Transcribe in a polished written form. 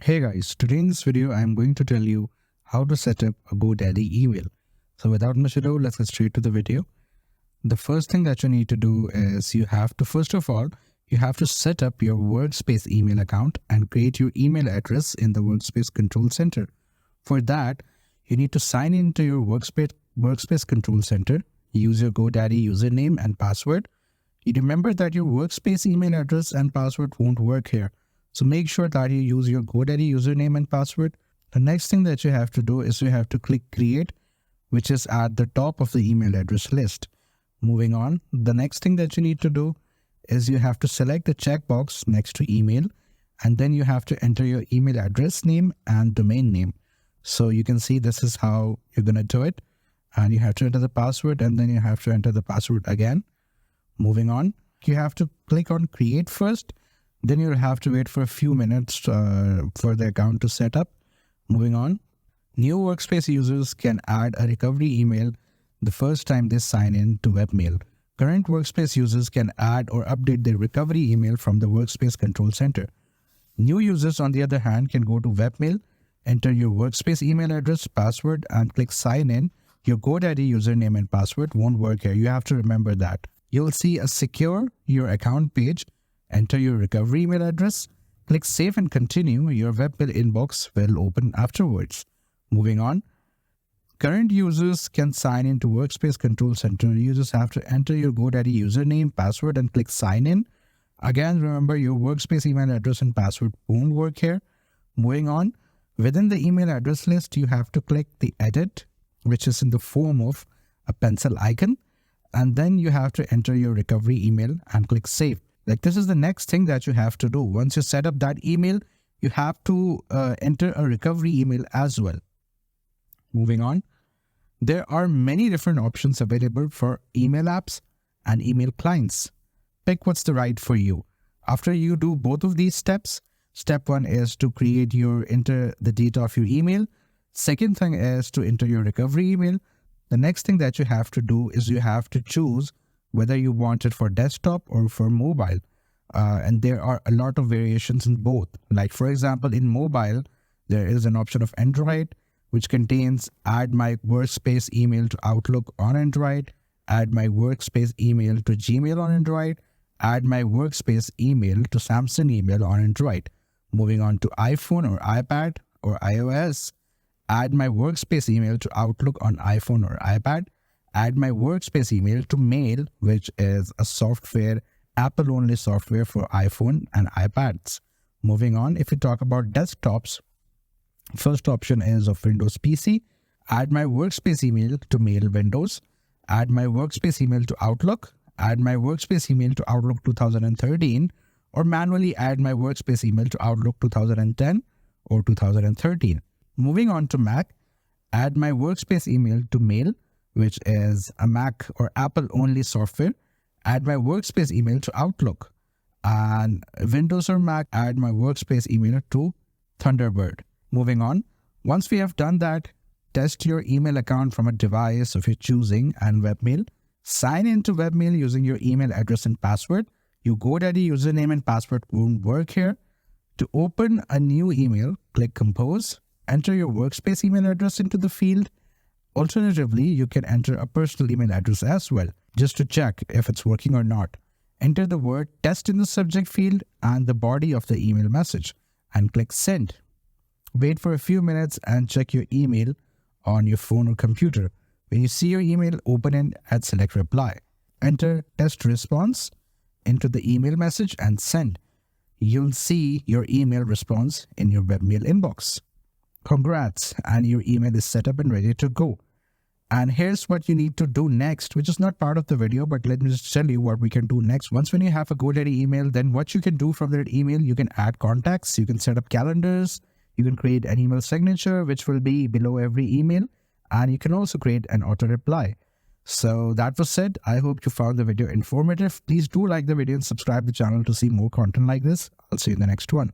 Hey guys, today in this video I am going to tell you how to set up a GoDaddy email. So without much ado, let's get straight to the video. The first thing that you need to do is you have to set up your workspace email account and create your email address in the workspace control center. For that, you need to sign into your workspace control center, use your GoDaddy username and password. You remember that your workspace email address and password won't work here. So make sure that you use your GoDaddy username and password. The next thing that you have to do is you have to click create, which is at the top of the email address list. Moving on, the next thing that you need to do is you have to select the checkbox next to email, and then you have to enter your email address name and domain name. So you can see this is how you're going to do it. And you have to enter the password, and then you have to enter the password again. Moving on, you have to click on create first. Then you'll have to wait for a few minutes for the account to set up. Moving on, new workspace users can add a recovery email the first time they sign in to webmail. Current workspace users can add or update their recovery email from the workspace control center. New users, on the other hand, can go to webmail, enter your workspace email address, password, and click sign in. Your GoDaddy username and password won't work here. You have to remember that. You'll see a secure your account page. Enter your recovery email address, click save and continue. Your webmail inbox will open afterwards. Moving on, current users can sign into Workspace Control Center. You just have to enter your GoDaddy username, password, and click sign in. Again, remember your workspace email address and password won't work here. Moving on, within the email address list, you have to click the edit, which is in the form of a pencil icon. And then you have to enter your recovery email and click save. Like, this is the next thing that you have to do. Once you set up that email, you have to enter a recovery email as well. Moving on, there are many different options available for email apps and email clients. Pick what's the right for you. After you do both of these steps, step one is to enter the data of your email. Second thing is to enter your recovery email. The next thing that you have to do is you have to choose whether you want it for desktop or for mobile. And there are a lot of variations in both. Like, for example, in mobile, there is an option of Android, which contains add my workspace email to Outlook on Android, add my workspace email to Gmail on Android, add my workspace email to Samsung email on Android. Moving on to iPhone or iPad or iOS, add my workspace email to Outlook on iPhone or iPad, add my workspace email to Mail, which is a software, Apple-only software for iPhone and iPads. Moving on, if we talk about desktops, first option is of Windows PC. Add my workspace email to Mail Windows. Add my workspace email to Outlook. Add my workspace email to Outlook 2013. Or manually add my workspace email to Outlook 2010 or 2013. Moving on to Mac, add my workspace email to Mail, which is a Mac or Apple-only software. Add my workspace email to Outlook. And Windows or Mac, add my workspace email to Thunderbird. Moving on, once we have done that, test your email account from a device of your choosing and webmail. Sign into webmail using your email address and password. Your GoDaddy username and password won't work here. To open a new email, click Compose. Enter your workspace email address into the field. Alternatively, you can enter a personal email address as well, just to check if it's working or not. Enter the word test in the subject field and the body of the email message and click send. Wait for a few minutes and check your email on your phone or computer. When you see your email, open it and select reply. Enter test response into the email message and send. You'll see your email response in your webmail inbox. Congrats, and your email is set up and ready to go. And here's what you need to do next, which is not part of the video, but let me just tell you what we can do next. Once when you have a GoDaddy email, then what you can do from that email, you can add contacts, you can set up calendars, you can create an email signature, which will be below every email, and you can also create an auto reply. So that was said. I hope you found the video informative. Please do like the video and subscribe to the channel to see more content like this. I'll see you in the next one.